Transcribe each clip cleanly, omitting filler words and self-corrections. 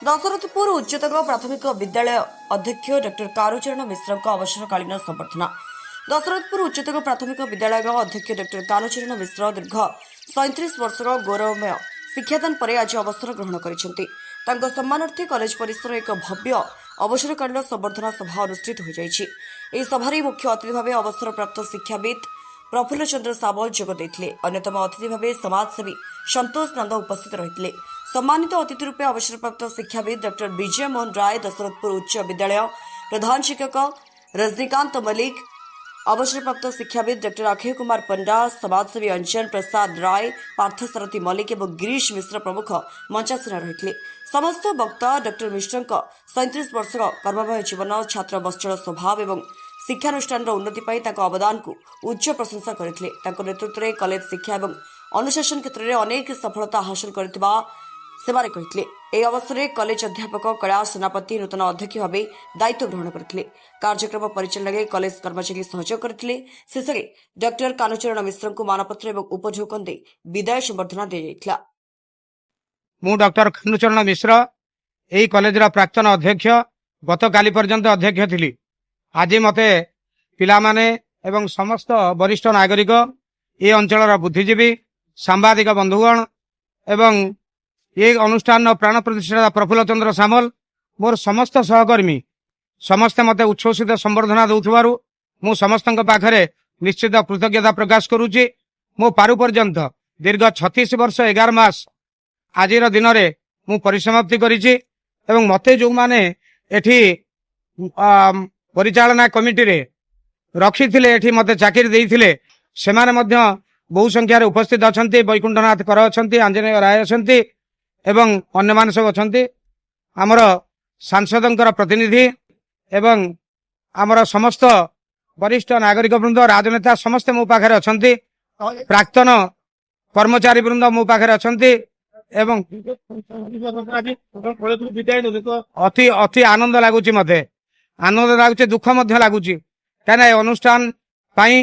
दशरथपुर उच्चतर प्राथमिक विद्यालय अध्यक्ष डॉ कारुचरण मिश्र अवसरकालीन संबर्धना। दशरथपुर उच्चतर प्राथमिक विद्यालय अध्यक्ष डॉ कारुचरण मिश्र दीर्घ 37 वर्षर गौरवमय शिक्षादान पर आज अवसर ग्रहण कर सम्मानार्थे कॉलेज परिसर एक भव्य अवसरकालीन संबर्धना सभा अनुष्ठित हो सभार मुख्य अतिथि भाव अवसरप्राप्त शिक्षाविद प्रफुल्ल चंद्र सावल जोगदे अन्यतम अतिथि भाव समाजसेवी संतोष नंद उपस्थित रही। सम्मानित अतिथि रूपे अवसरप्राप्त शिक्षाविद डॉ विजय मोहन राय, दशरथपुर उच्च विद्यालय प्रधान शिक्षक रजनीकांत मलिक, अवसरप्राप्त शिक्षाविद डॉ अक्षय कुमार पंडा, समाजसेवी अंजन प्रसाद राय, पार्थसारथी मलिक और गिरीश मिश्र प्रमुख मंचासीन रही। समस्त वक्ता डॉ मिश्र 37 वर्षर कर्ममय जीवन, छात्र बत्सल स्वभाव और शिक्षानुष्ठान उन्नति अवदान को उच्च प्रशंसा करते। नेतृत्व में कॉलेज शिक्षा और अनुशासन क्षेत्र में अनेक सफलता हासिल करथिबा सेमारे कहितले। ए अवसर में कॉलेज अध्यापक कैलाश सेनापति नूतन अध्यक्ष भाव दायित्व ग्रहण करथिले। कार्यक्रम परिचालन कॉलेज कर्मचारी सहयोग करथिले। शेष में डॉ कानुचरण मिश्र को मानपत्र और उपढौकन दे विदाय संबर्धना दी जायथिला। मु डॉक्टर कानुचरण मिश्र एई कॉलेज प्राक्तन अध्यक्ष, गत काली पर्यंत अध्यक्ष थिली। आज मते पिला माने एवं समस्त वरिष्ठ नागरिक, ये अंचल बुद्धिजीवी, सांबादिक बंधुगण एवं ये अनुष्ठान प्राण प्रतिष्ठा प्रफुल्ल चंद्र सामल, मोर समस्त सहकर्मी समस्ते मते उच्छ्वसित संबर्धना दौथबारु मु समस्त पाखरे निश्चित कृतज्ञता प्रकाश करुची। मो पारु पर्यंत दीर्घ 36 वर्ष 11 मास आज दिन में मु परिसमाप्ति करिछि एवं मते जो माने एठी परिचालना कमिटी रे रखी थिले, एठी मते चाकरी देइथिले, सेमाने मध्य बहु संख्यार उपस्थित अछंती। बैकुंठनाथ कर अछंती, आंजनेय राय अछंती एवं अन्य मान सब अछंती। आमर सांसदंकर प्रतिनिधि एवं आमर समस्त वरिष्ठ नागरिक वृंद, राजनेता समस्त मो पाखरे अछंती। प्राक्तन कर्मचारी वृंद मो पाखरे अछंती एवं अति अति आनंद लागुची। मते आनंद लागुची, दुख मध्य लागुची। कहना ए अनुष्ठान पाई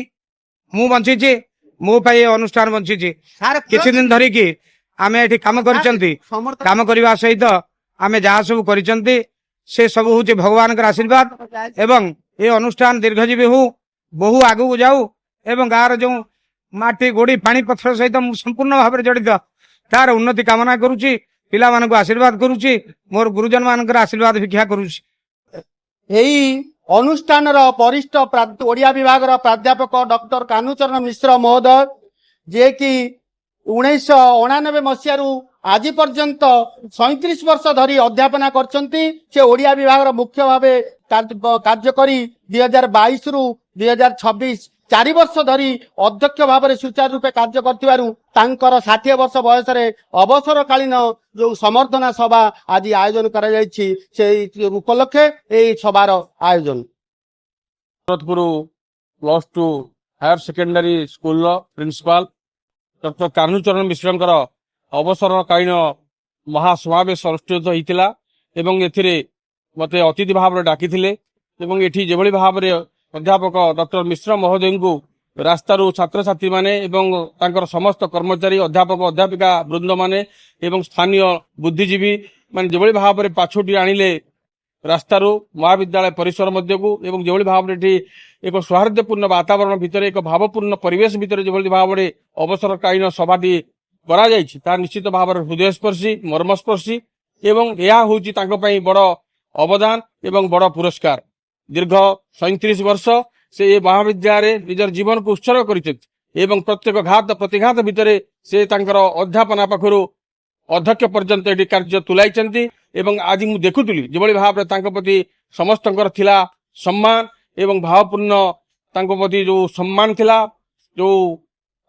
मु बंचीची, मो पाई अनुष्ठान बंचीची। किछि दिन धरी की आमे एठी काम करिसंती, काम करिवा सहित आमे जहा सब करिसंती से सब होची भगवान का आशीर्वाद एवं ए अनुष्ठान दीर्घजीवी हो, बहु आगु जाऊ एवं गार जो माटी गोड़ी पानी पत्थर सहित संपूर्ण भाव में जड़ित तार उन्नति कामना करुची। पिला मानक आशीर्वाद करुची, मोर गुरुजन मानक आशीर्वाद भिक्षा करुची। एई अनुष्ठान वरिष्ठ ओडिया विभाग प्राध्यापक डॉक्टर कानुचरण मिश्र महोदय, जे कि 1999 मसीह आज पर्यंत 37 वर्ष धरी अध्यापना करछंती। से ओडिया विभाग मुख्य भावे कार्य करी 2022 रु 2026 4 वर्ष धरी अध्यक्ष भाव सुचारू रूपे कार्य करथिबारु तांकर 60 वर्ष बयस रे अवसरकालीन जो संबर्धना सभा आज आयोजन करा जायछि, से उपलक्षे एई सभार आयोजन। Dasharathpur +2 higher secondary school principal doctor Kanucharan Mishra अवसरकालीन महासमावेश अनुष्ठित होता एवं एथिरे मते अतिथि भाव डाकी एठी जेभली भाव अध्यापक डॉक्टर मिश्र महोदय को रास्तारू छात्र छात्री माने एवं तांकर समस्त कर्मचारी, अध्यापक अध्यापिका वृंद माने एवं स्थानीय बुद्धिजीवी माने जेभली भाव में पाछोटी आनिले रास्तारू महाविद्यालय परिसर मध्य को एवं जेभली भाव में एक सौहार्दपूर्ण वातावरण भितर, एक भावपूर्ण परिवेश भितर जेभली भाव में अवसरकालीन सभाटी करा जायछि, ता निश्चित भाव में हृदयस्पर्शी, मर्मस्पर्शी एवं यह होछि तांको पई बड़ अवदान एवं बड़ पुरस्कार। दीर्घ 37 वर्ष से महाविद्यालय निजर जीवन को उत्सर्ग करिसेंति एवं प्रत्येक घात प्रतिघात भितर से तांकर अध्यापना पाखरु अध्यक्ष पर्यंत एटी कार्य तुलाइचंती एवं आज मु देखुतुली जेभली भाव तांको प्रति समस्तंकर थिला सम्मान एवं भावपूर्ण तांको प्रति जो सम्मान थिला, जो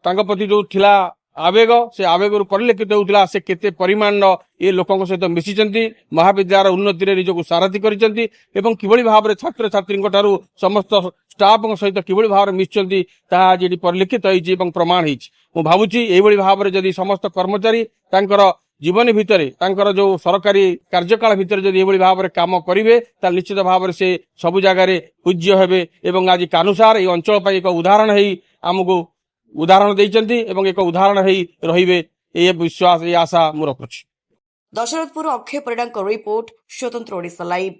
तांको प्रति जो थिला आवेग, से आवेग परिलक्षित होता से केते परिमाण ये लोकों सहित मिशिचंती, महाविद्यालय उन्नति रे निजको सारथी करिसंती एवं किभली भाव में छात्र छात्री ठारू समस्त स्टाफ सहित किभली भाव में मिशिचंती ताहा आज परिलक्षित होइछि एवं प्रमाण होइछि। मु भाबुछि एभली भाव में जदि समस्त कर्मचारी तांकर जीवन भितर तांकर जो सरकारी कार्यकाल भितर जदि एभली भाव में काम करिवे ता निश्चित भाव में से सबु जगार पूज्य हेबे एवं आज कानुसार ए अंचल पई एक उदाहरण हेई आमको उदाहरण देइचंती एवं एक उदाहरण हेई रहिबे ए विश्वास, ए आशा मोर अछि। ଦଶରଥପୁର ଅକ୍ଷୟ ପରିଡ଼ାଙ୍କ ରିପୋର୍ଟ ସ୍ୱତନ୍ତ୍ର ଓଡ଼ିଶା ଲାଇଭ୍।